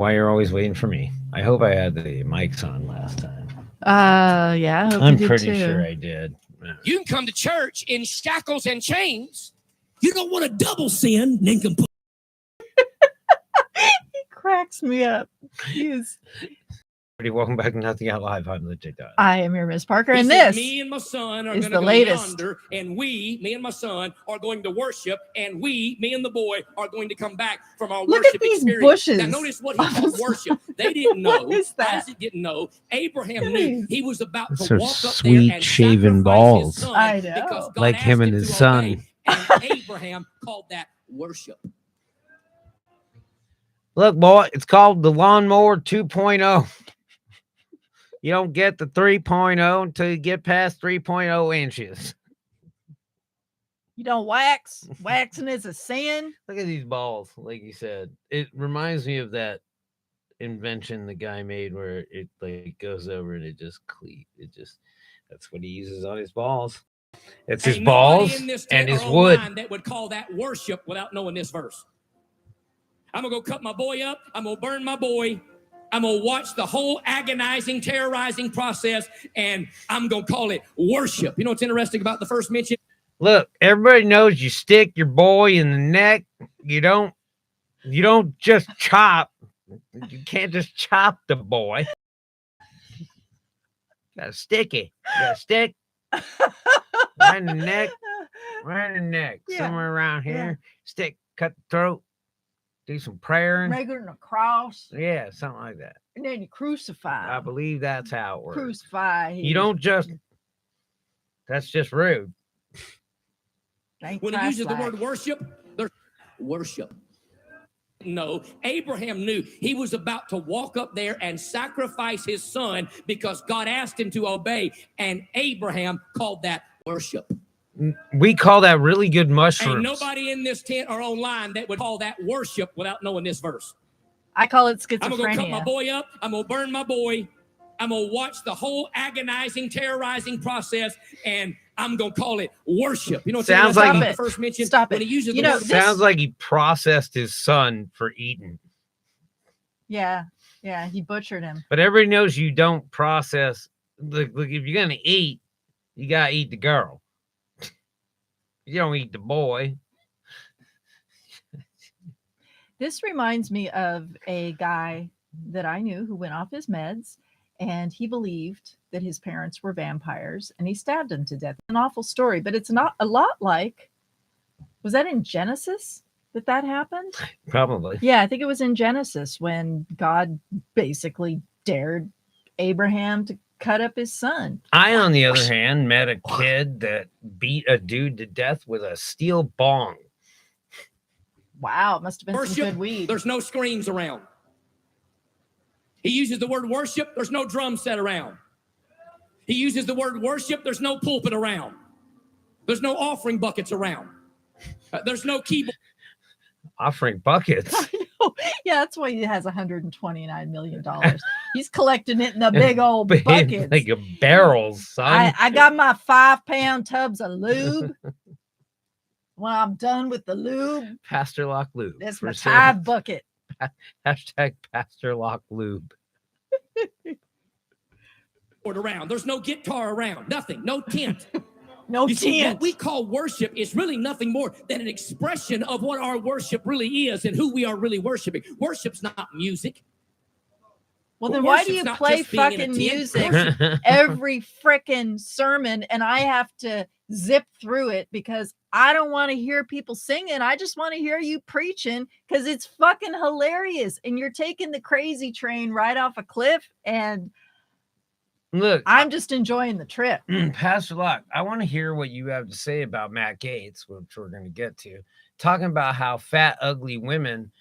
Why you're always waiting for me? I hope I had the mics on last time. Yeah, I hope I'm you did pretty too. sure I did. You can come to church in shackles and chains. You don't want to double sin, nincompoop. He cracks me up. He's. Welcome back to Nothing Out Live. I'm the TikTok. I am your Miss Parker, He and said, this me and my son are is going the to go latest. yonder, and me and my son, are going to worship, and me and the boy, are going to come back from our Look worship at these experience. bushes. Now, notice what he called worship. They didn't know. What is that? Isaac didn't know. Abraham knew. He was about Those to are walk up sweet there and shaven sacrifice balls. his son I know. because God Like asked him and his to son. obey, and Abraham called that worship. Look, boy, it's called the Lawnmower 2.0. You don't get the 3.0 until you get past 3.0 inches. You don't wax. Waxing is a sin. Look at these balls, like you said. It reminds me of that invention the guy made where it like goes over and it just that's what he uses on his balls. It's his Ain't balls nobody in this and tent his or wood. online that would call that worship without knowing this verse. I'm going to go cut my boy up. I'm going to burn my boy. I'm going to watch the whole agonizing, terrorizing process, and I'm going to call it worship. You know what's interesting about the first mention? Look, everybody knows you stick your boy in the neck. You don't just chop. You can't just chop the boy. You gotta stick it. You gotta stick right in the neck. Right in the neck. Yeah. Somewhere around here. Yeah. Stick, cut the throat. Do some praying. Make it in a cross, Yeah, something like that. and then you crucify. I believe that's how it works. Crucify. You don't just. That's just rude. When he uses the word worship, there's worship. No, Abraham knew he was about to walk up there and sacrifice his son because God asked him to obey, and Abraham called that worship. We call that really good mushrooms. Ain't nobody in this tent or online that would call that worship without knowing this verse. I call it schizophrenia. I'm going to cut my boy up. I'm going to burn my boy. I'm going to watch the whole agonizing, terrorizing process, and I'm going to call it worship. You know what Sounds like the first mention? Stop when it. He uses You the know, word Sounds like he processed his son for eating. Yeah, he butchered him. But everybody knows you don't process. Look, if you're going to eat, you got to eat the girl. You don't eat the boy. This reminds me of a guy that I knew who went off his meds, and he believed that his parents were vampires, and he stabbed them to death. An awful story, but it's not a lot like. Was that in Genesis that happened? Probably. Yeah, I think it was in Genesis when God basically dared Abraham to cut up his son. I, on the other hand, met a kid that beat a dude to death with a steel bong. Wow, it must have been worship. some good weed. There's no screens around. He uses the word worship. There's no drum set around. He uses the word worship. There's no pulpit around. There's no offering buckets around. There's no keyboard. Offering buckets. I know. Yeah, that's why he has $129 million. He's collecting it in the big old buckets. Like a barrels, son. I got my 5-pound tubs of lube. When I'm done with the lube, Pastor Locke Lube. that's my tithe bucket. Hashtag Pastor Locke Lube. Around. There's no guitar around. Nothing. No tent. No You see, tent. what we call worship is really nothing more than an expression of what our worship really is and who we are really worshiping. Worship's not music. Well, then why do Worship's you not play just being in a fucking tent. music every freaking sermon, and I have to zip through it because I don't want to hear people singing. I just want to hear you preaching because it's fucking hilarious, and you're taking the crazy train right off a cliff, and Look, I'm just enjoying the trip. Pastor Locke, I want to hear what you have to say about Matt Gaetz, which we're going to get to. Talking about how fat, ugly women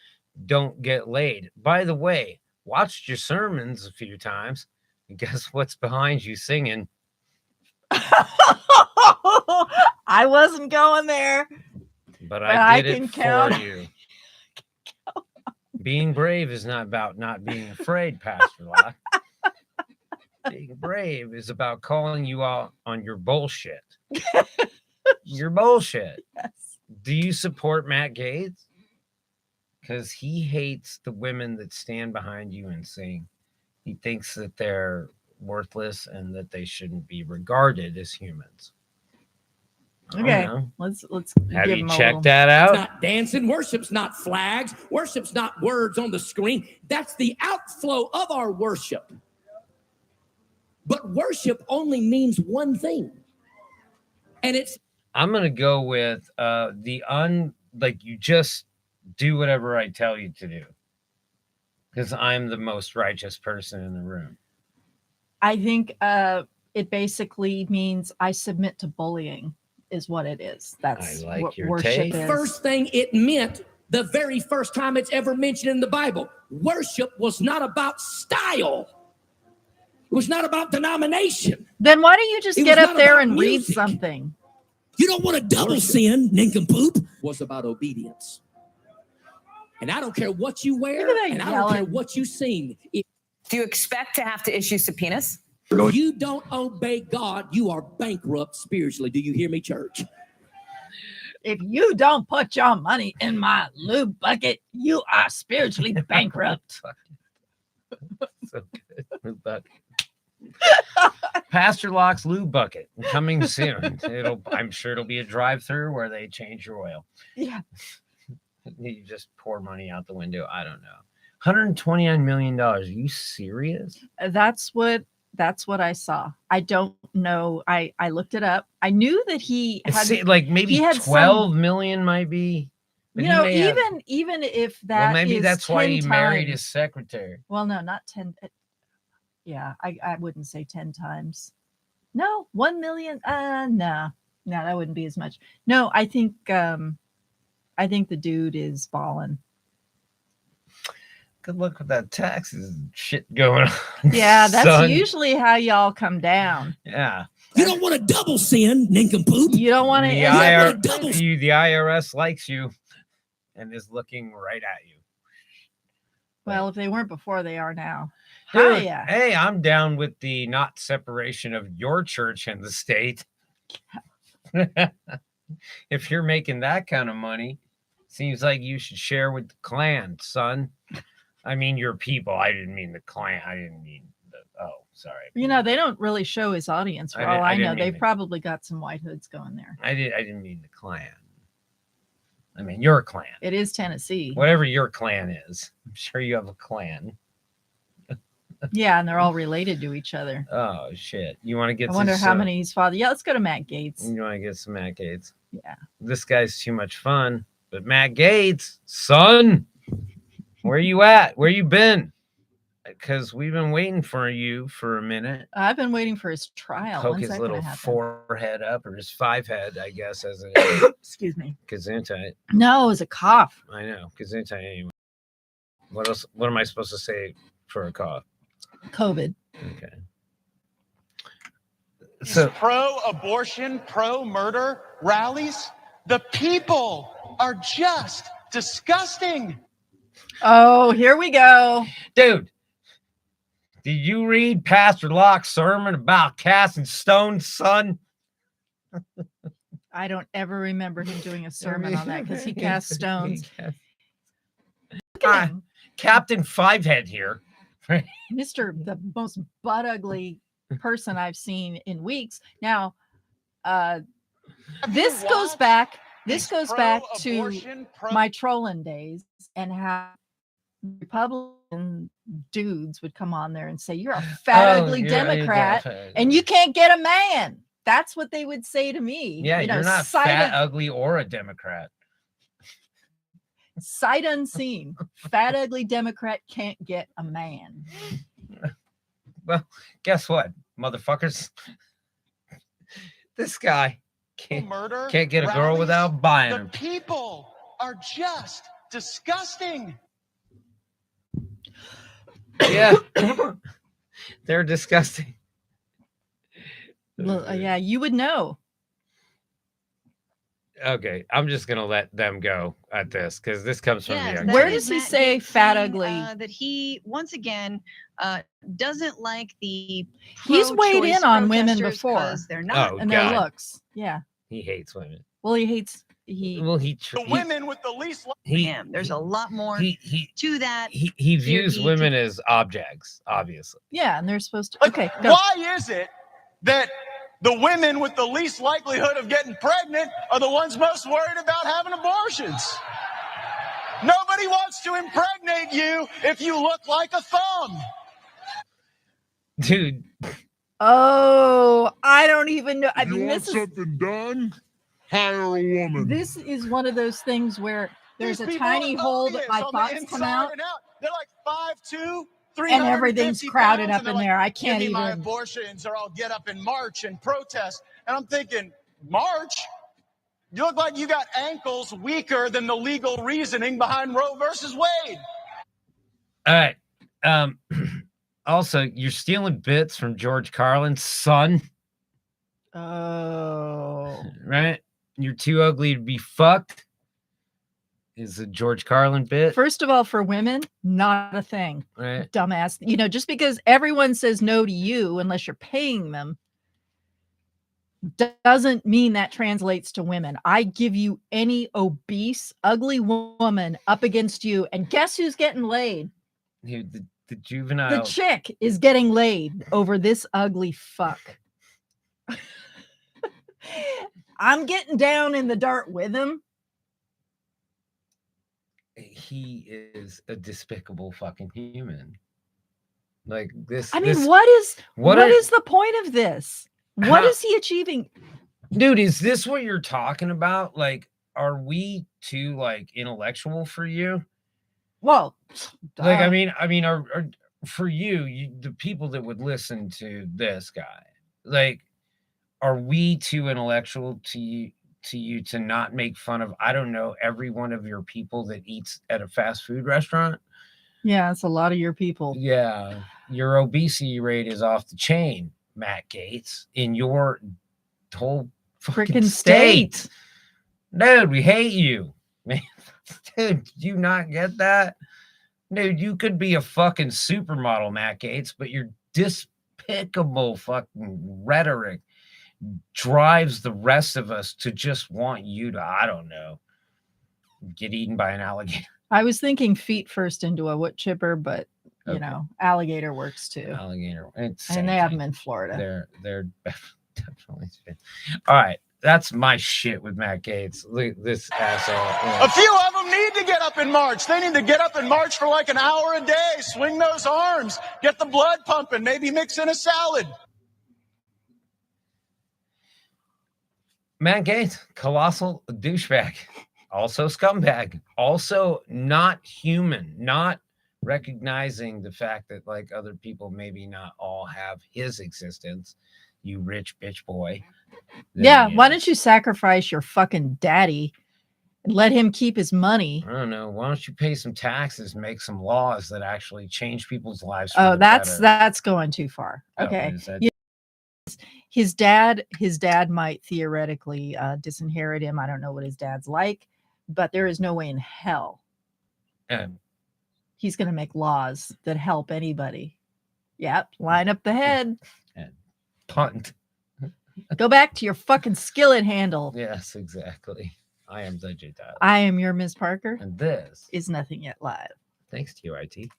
don't get laid. By the way, watched your sermons a few times. And guess what's behind you singing? I wasn't going there. But I did can it count. for you. Being brave is not about not being afraid, Pastor Locke. Being brave is about calling you out on your bullshit. Your bullshit. Yes. Do you support Matt Gaetz? Because he hates the women that stand behind you and sing. He thinks that they're worthless and that they shouldn't be regarded as humans. Okay, let's have give you him a checked little... that out? It's not dancing. Worship's not flags. Worship's not words on the screen. That's the outflow of our worship. But worship only means one thing. And it's... I'm going to go with like you just do whatever I tell you to do. Because I'm the most righteous person in the room. I think it basically means I submit to bullying is what it is. That's what worship is. First thing it meant, the very first time it's ever mentioned in the Bible, worship was not about style. It was not about denomination. Then why don't you just get up there and read something? You don't want to double sin, nincompoop. Was about obedience. And I don't care what you wear, and I don't care what you sing. Do you expect to have to issue subpoenas? If you don't obey God, you are bankrupt spiritually. Do you hear me, church? If you don't put your money in my lube bucket, you are spiritually bankrupt. So good. Lube bucket. Pastor Locke's lube bucket coming soon. I'm sure it'll be a drive-through where they change your oil. Yeah. You just pour money out the window. I don't know. $129 million. Are you serious? That's what I saw. I don't know. I looked it up. I knew that he had maybe 12 million might be. Even if that maybe that's why he married his times. secretary. Well, no, not 10. Yeah, I wouldn't say 10 times. No, 1 million. No, that wouldn't be as much. No, I think the dude is balling. Good luck with that taxes shit going on. Yeah, that's son. Usually how y'all come down. Yeah. You don't want to double sin, nincompoop. You don't want to. The IRS likes you and is looking right at you. Well, if they weren't before, they are now. Dude, Hiya. hey, I'm down with the not separation of your church and the state. If you're making that kind of money, seems like you should share with the clan, son. I mean, your people. I didn't mean the clan. I didn't mean the. Oh, sorry. They don't really show his audience. For all I know, they've probably got some white hoods going there. I didn't mean the clan. I mean your clan. It is Tennessee. Whatever your clan is, I'm sure you have a clan. Yeah, and they're all related to each other. Oh shit! You want to get? I wonder how many he's father. Yeah, let's go to Matt Gaetz. You want to get some Matt Gaetz? Yeah. This guy's too much fun. But Matt Gaetz, son, where you at? Where you been? Because we've been waiting for you for a minute. I've been waiting for his trial. Poke his little forehead up, or his 5 head, I guess, as it is. Excuse me. Gesundheit. No, it was a cough. I know. Gesundheit anyway. What else? What am I supposed to say for a cough? COVID. Okay. So pro-abortion, pro-murder rallies, the people are just disgusting. Oh, here we go. Dude, did you read Pastor Locke's sermon about casting stones, son? I don't ever remember him doing a sermon on that because he cast stones. Look at him. Captain Fivehead here. The most butt ugly person I've seen in weeks. Now, this goes back to my trolling days and how Republican dudes would come on there and say, "You're a fat, ugly Democrat, and you can't get a man." That's what they would say to me. Yeah, you're not fat, ugly, or a Democrat. Sight unseen. Fat, ugly Democrat can't get a man. Well, guess what, motherfuckers? This guy can't get a girl without buying her. The people are just disgusting. Yeah, they're disgusting. Well, yeah, you would know. Okay, I'm just gonna let them go at this because this comes from the young. Where does he say fat ugly? That he once again doesn't like the. He's weighed in on women before. They're not, and their looks. Yeah, he hates women. Well, he hates The women with the least. There's a lot more to that. He views women as objects, obviously. Yeah, and they're supposed to. Like, Okay, go. why is it that the women with the least likelihood of getting pregnant are the ones most worried about having abortions? Nobody wants to impregnate you if you look like a thumb. Dude. Oh, I don't even know. I mean, want something done? Hire a woman. This is one of those things where there's These a people tiny are hole that my on the thoughts come inside out, and out. They're like 5'2", and everything's 350 crowded pounds, up and they're in like, there. I Give can't me my even. abortions, or I'll get up and march and protest. And I'm thinking, march? You look like you got ankles weaker than the legal reasoning behind Roe versus Wade. All right. Also, you're stealing bits from George Carlin's son. Oh. Right? You're too ugly to be fucked. Is a George Carlin bit. First of all, for women, not a thing. Right. Dumbass. You know, just because everyone says no to you unless you're paying them doesn't mean that translates to women. I give you any obese, ugly woman up against you, and guess who's getting laid? Dude, the juvenile. The chick is getting laid over this ugly fuck. I'm getting down in the dirt with him. He is a despicable fucking human. Like this. I mean, this, what is is the point of this? What is he achieving? Dude, is this what you're talking about? Like, are we too like intellectual for you? Well, like, I mean, are for you, the people that would listen to this guy, like, are we too intellectual to you to not make fun of, I don't know, every one of your people that eats at a fast food restaurant? Yeah, it's a lot of your people. Yeah, your obesity rate is off the chain, Matt Gaetz, in your whole fucking state. Dude, we hate you. Man, dude, did you not get that? Dude, you could be a fucking supermodel, Matt Gaetz, but your despicable fucking rhetoric drives the rest of us to just want you to, I don't know, get eaten by an alligator. I was thinking feet first into a wood chipper, but you know, alligator works too. Alligator, and they have them in Florida. They're definitely. All right, that's my shit with Matt Gaetz. This asshole. A few of them need to get up and march. They need to get up and march for like an hour a day. Swing those arms, get the blood pumping, maybe mix in a salad. Matt Gaetz, colossal douchebag, also scumbag, also not human, not recognizing the fact that like other people maybe not all have his existence. You rich bitch boy. Yeah, why don't you sacrifice your fucking daddy and let him keep his money? I don't know. Why don't you pay some taxes, make some laws that actually change people's lives? Oh, that's going too far. Okay. His dad might theoretically disinherit him. I don't know what his dad's like, but there is no way in hell he's going to make laws that help anybody. Yep, line up the head. And punt. Go back to your fucking skillet handle. Yes, exactly. I am the J. Tyler. I am your Ms. Parker. And this is Nothing Yet Live. Thanks to you, IT.